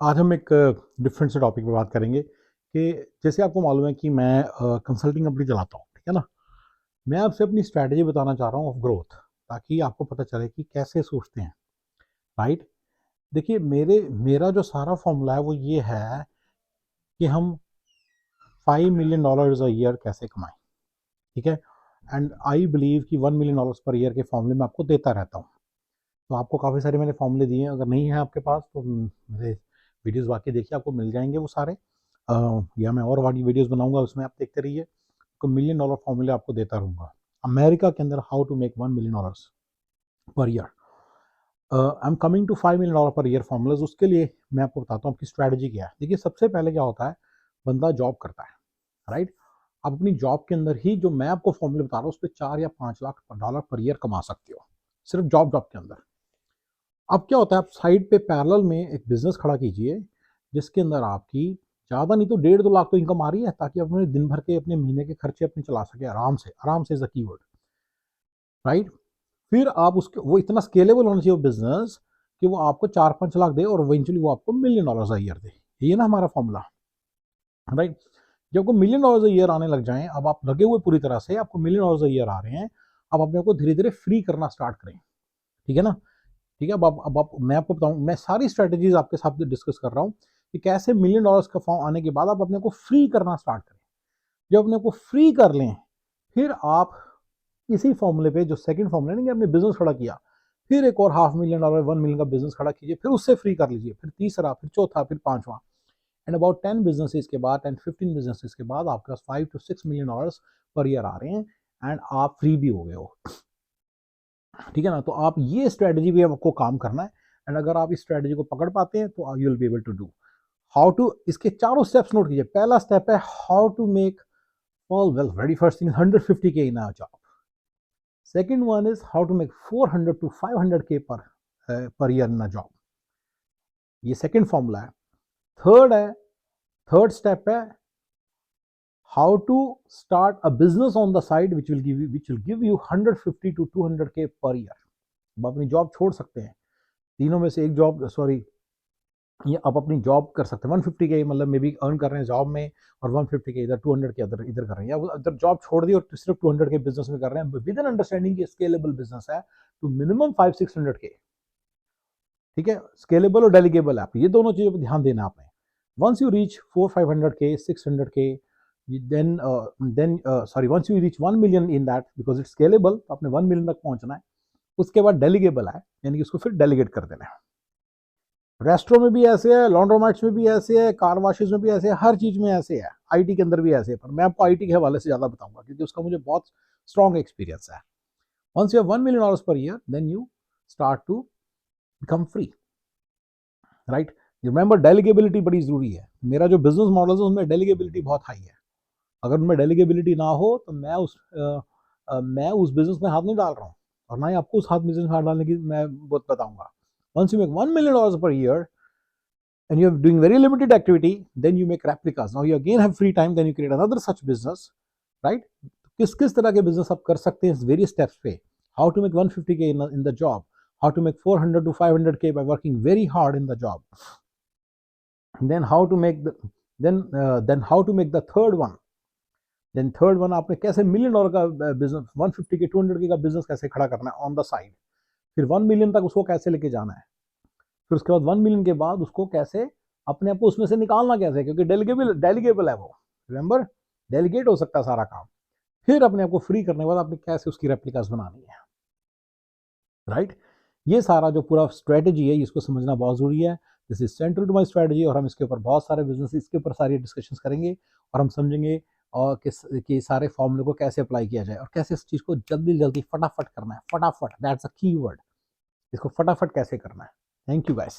आज हम एक डिफरेंट से टॉपिक पे बात करेंगे कि जैसे आपको मालूम है कि मैं कंसल्टिंग कंपनी चलाता हूँ, ठीक है ना। मैं आपसे अपनी स्ट्रैटेजी बताना चाह रहा हूँ ऑफ ग्रोथ, ताकि आपको पता चले कि कैसे सोचते हैं, राइट। देखिए, मेरा जो सारा फॉर्मूला है वो ये है कि हम $5 million अ ईयर कैसे कमाएं, ठीक है। एंड आई बिलीव कि $1 million पर ईयर के फॉर्मूले मैं आपको देता रहता हूँ। तो आपको काफ़ी सारे मैंने फॉर्मूले दिए हैं, अगर नहीं है आपके पास तो मेरे वीडियोस बाकी देखिए, आपको मिल जाएंगे वो सारे। या मैं और वाली वीडियोस बनाऊंगा, उसमें आप देखते रहिए। तो $1 million फॉर्मूले आपको देता रहूँगा। अमेरिका के अंदर how to make $1 million per year. I am coming to $5 million per year formulas. उसके लिए मैं आपको बताता हूँ आपकी स्ट्रैटेजी क्या है। देखिए, सबसे पहले क्या होता है, बंदा जॉब करता है, राइट। आप अपनी जॉब के अंदर ही जो मैं आपको फॉर्मूले बता रहा हूँ उस पर 4 या 5 लाख डॉलर पर ईयर कमा सकते हो, सिर्फ जॉब के अंदर। अब क्या होता है, आप साइड पे पैरेलल में एक बिजनेस खड़ा कीजिए जिसके अंदर आपकी ज़्यादा नहीं तो 1.5 2 लाख तो इनकम आ रही है, ताकि आप अपने दिन भर के अपने महीने के खर्चे अपने चला सके आराम से इज द कीवर्ड, राइट। फिर आप उसके वो इतना स्केलेबल होना चाहिए वो बिजनेस कि वो आपको 4 5 लाख दे और इवेंचुअली वो आपको $1 million अ ईयर दे। ये ना हमारा फॉर्मूला, राइट। जब आपको $1 million अ ईयर आने लग जाएं, अब आप लगे हुए पूरी तरह से, आपको $1 million अ ईयर आ रहे हैं, अब अपने को धीरे धीरे फ्री करना स्टार्ट करें, ठीक है ना। ठीक है, अब आप मैं आपको बताऊं, मैं सारी स्ट्रेटजीज आपके साथ डिस्कस कर रहा हूं कि कैसे $1 million का फॉर्म आने के बाद आप अपने को फ्री करना स्टार्ट करें। जब अपने को फ्री कर लें, फिर आप इसी फॉर्मूले पे, जो सेकंड फॉर्मूला नहीं कि आपने बिजनेस खड़ा किया, फिर एक और $500,000 $1 million का बिजनेस खड़ा कीजिए, फिर उससे फ्री कर लीजिए, फिर तीसरा, फिर चौथा, फिर पांचवा। एंड अबाउट 10 बिजनेसेस के बाद, 10 15 बिजनेसेस के बाद आपके पास $5 to $6 million पर ईयर आ रहे हैं, एंड आप फ्री भी हो गए हो, ठीक है ना। तो आप ये स्ट्रेटजी भी आपको काम करना है। एंड अगर आप इस स्ट्रेटजी को पकड़ पाते हैं तो you will be able to do how to. इसके चारों स्टेप्स नोट कीजिए। पहला स्टेप है how to make, well, very first thing 150K in a job. Second one is how to make 400 to 500K per year in a job. ये second formula है। Third है, third step है how to start a business on the side which will give you 150 to 200K per year. अब अपनी job छोड़ सकते हैं, तीनों में से एक जॉब, सॉरी, ये आप अपनी जॉब कर सकते हैं। 150K मतलब मे बी अर्न कर रहे हैं जॉब में, और 150K इधर, 200K इधर इधर कर रहे हैं, या इधर जॉब छोड़ दी और सिर्फ 200K बिजनेस में कर रहे हैं, विद एन अंडरस्टैंडिंग कि स्केलेबल बिजनेस है टू मिनिमम 5 600K, ठीक है। स्केलेबल और डेलीगेबल है, ये दोनों चीजों पर ध्यान देना आपने। Once you reach 4 500K 600K, then sorry, once you reach 1 million in that, because it's scalable, तो आपने 1 million तक पहुंचना है। उसके बाद डेलीगेबल है, यानी कि उसको फिर डेलीगेट कर देना है। रेस्टोरों में भी ऐसे है, लॉन्ड्रोमैट्स में भी ऐसे है, कार वॉशेज में भी ऐसे है, हर चीज में ऐसे है, आईटी के अंदर भी ऐसे है। पर मैं आपको आईटी के हवाले से ज्यादा बताऊंगा क्योंकि उसका मुझे बहुत स्ट्रॉन्ग एक्सपीरियंस है। Once you have $1 million per year, then you start to become free, right. Remember, delegability बड़ी जरूरी है। मेरा जो बिजनेस मॉडल है उसमें डेलीगेबिलिटी बहुत हाई है। अगर उनमें डेलीगेबिलिटी ना हो तो मैं उस बिजनेस में हाथ नहीं डाल रहा हूँ, और ना ही आपको उस हाथ बिजनेस में हाथ डालने की मैं बहुत बताऊंगा। Once you make $1 million per year and you're doing very limited activity, then you make replicas. Now you again have free time, then you create another such business, right? किस तरह के बिजनेस आप कर सकते हैं इस वेरियस स्टेप्स पे। How to make 150K in the job, how to make 400 to 500K by working very hard in the job, then how to make the then how to make the third one, then third one आपने कैसे $1 million का business, 150K 200K का business कैसे खड़ा करना है on the side, फिर 1 million तक उसको कैसे लेके जाना है, फिर उसके बाद 1 million के बाद उसको कैसे अपने आप को उसमें से निकालना कैसे, क्योंकि डेलीगेबल है वो, रिमेंबर, डेलीगेट हो सकता है सारा काम। फिर अपने आप को फ्री करने के बाद आपने कैसे उसकी रेप्लिकास बनानी है, राइट। ये सारा जो पूरा स्ट्रेटजी है इसको समझना बहुत जरूरी है। This is central to my strategy, और हम इसके ऊपर बहुत सारे बिजनेस, इसके ऊपर सारी डिस्कशन करेंगे, और हम समझेंगे और कि सारे फॉर्मूले को कैसे अप्लाई किया जाए और कैसे इस चीज को जल्दी जल्दी फटाफट करना है। फटाफट, दैट्स अ की वर्ड। इसको फटाफट कैसे करना है। Thank you guys.